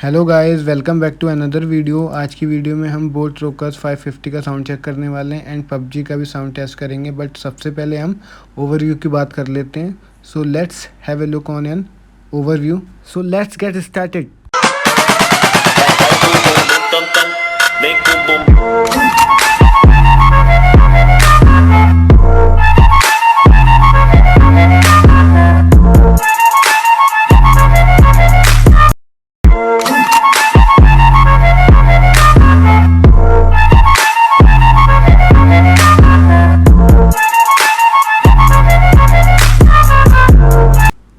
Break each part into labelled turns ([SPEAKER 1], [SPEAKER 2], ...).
[SPEAKER 1] Hello guys, welcome back to another video. आज की video में हम बोट रोकर्स 550 का साउंड चेक करने वाले हैं एंड पबजी का भी साउंड टेस्ट करेंगे। बट सबसे पहले हम ओवरव्यू की बात कर लेते हैं। So let's have a look on an overview. So let's get started.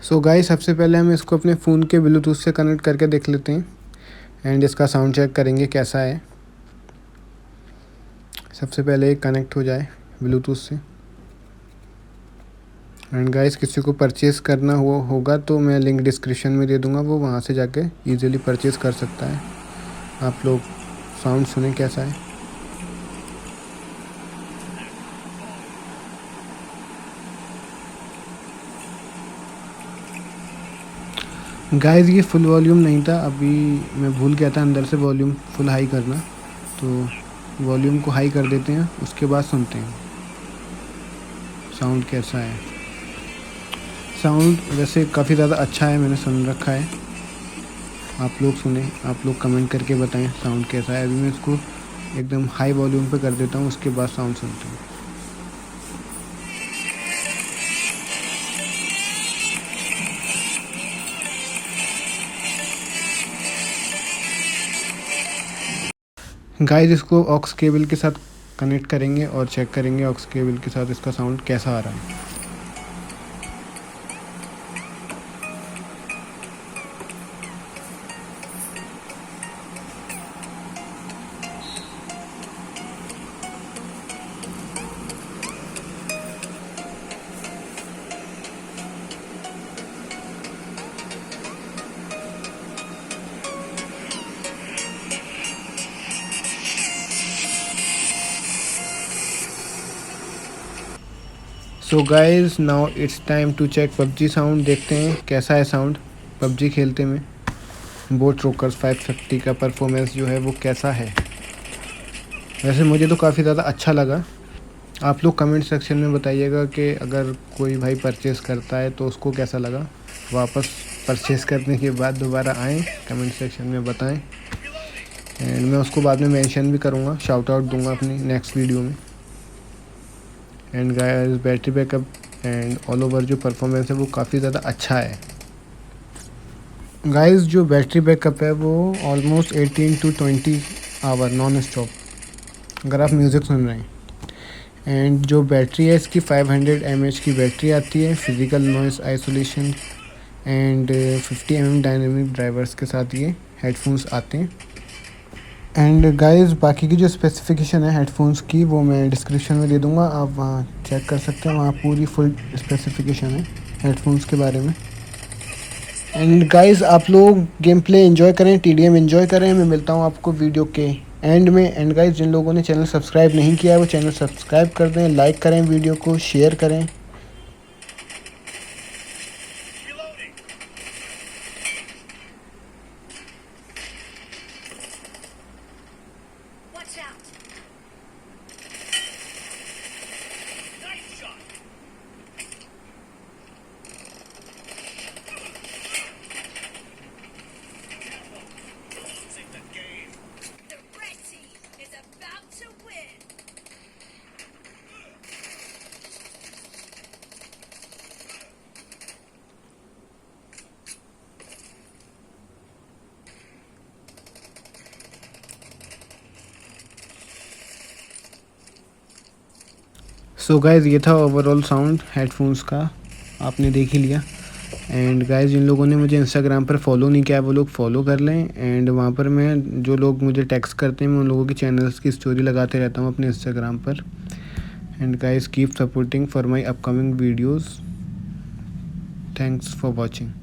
[SPEAKER 1] So guys, सबसे पहले हम इसको अपने फ़ोन के ब्लूटूथ से कनेक्ट करके देख लेते हैं एंड इसका साउंड चेक करेंगे कैसा है। सबसे पहले कनेक्ट हो जाए ब्लूटूथ से। एंड गाइस, किसी को परचेज़ करना होगा तो मैं लिंक डिस्क्रिप्शन में दे दूंगा, वो वहाँ से जाके इजीली परचेज़ कर सकता है। आप लोग साउंड सुने कैसा है। गाइस, ये फुल वॉल्यूम नहीं था, अभी मैं भूल गया था अंदर से वॉल्यूम फुल हाई करना, तो वॉल्यूम को हाई कर देते हैं, उसके बाद सुनते हैं साउंड कैसा है। साउंड वैसे काफ़ी ज़्यादा अच्छा है, मैंने सुन रखा है। आप लोग सुने, आप लोग कमेंट करके बताएं साउंड कैसा है। अभी मैं इसको एकदम हाई वॉल्यूम पे कर देता हूँ, उसके बाद साउंड सुनते हैं। गाइस, इसको ऑक्स केबल के साथ कनेक्ट करेंगे और चेक करेंगे ऑक्स केबल के साथ इसका साउंड कैसा आ रहा है। So guys, now it's time to check PUBG sound. देखते हैं कैसा है साउंड पबजी खेलते में। बोट रोकर्स 550 का परफॉर्मेंस जो है वो कैसा है। वैसे मुझे तो काफ़ी ज़्यादा अच्छा लगा। आप लोग कमेंट सेक्शन में बताइएगा कि अगर कोई भाई परचेज़ करता है तो उसको कैसा लगा। वापस परचेज़ करने के बाद दोबारा आएँ, कमेंट सेक्शन में बताएं एंड मैं उसको बाद में मेंशन भी करूँगा, शाउट आउट दूँगा अपनी नेक्स्ट वीडियो में। And guys, battery backup and all over जो परफॉर्मेंस है वो काफ़ी ज़्यादा अच्छा है। गाइस, जो बैटरी बैकअप है वो almost 18 to 20 hour non stop, अगर आप म्यूज़िक सुन रहे हैं। एंड जो बैटरी है इसकी 500 mAh की बैटरी आती है, physical noise isolation and 50 mm dynamic drivers के साथ ये हेडफोन्स आते हैं। एंड गाइस, बाकी की जो स्पेसिफिकेशन है हेडफोन्स की वो मैं डिस्क्रिप्शन में दे दूँगा, आप वहाँ चेक कर सकते हैं, वहाँ पूरी फुल स्पेसिफिकेशन है हेडफोन्स के बारे में। एंड गाइस, आप लोग गेम प्ले एंजॉय करें, TDM एंजॉय करें। मैं मिलता हूँ आपको वीडियो के एंड में। एंड गाइस, जिन लोगों ने चैनल सब्सक्राइब नहीं किया है वो चैनल सब्सक्राइब कर दें, लाइक करें, वीडियो को शेयर करें।
[SPEAKER 2] Watch out! Nice shot! Losing the game. The red team is about to win.
[SPEAKER 1] So guys, ये था ओवरऑल साउंड हेडफोन्स का, आपने देख ही लिया। एंड गाइस, जिन लोगों ने मुझे इंस्टाग्राम पर फॉलो नहीं किया वो लोग फॉलो कर लें। एंड वहाँ पर मैं, जो लोग मुझे टेक्स्ट करते हैं, मैं उन लोगों की चैनल्स की स्टोरी लगाते रहता हूँ अपने इंस्टाग्राम पर। And guys, keep supporting for my upcoming videos. Thanks for watching.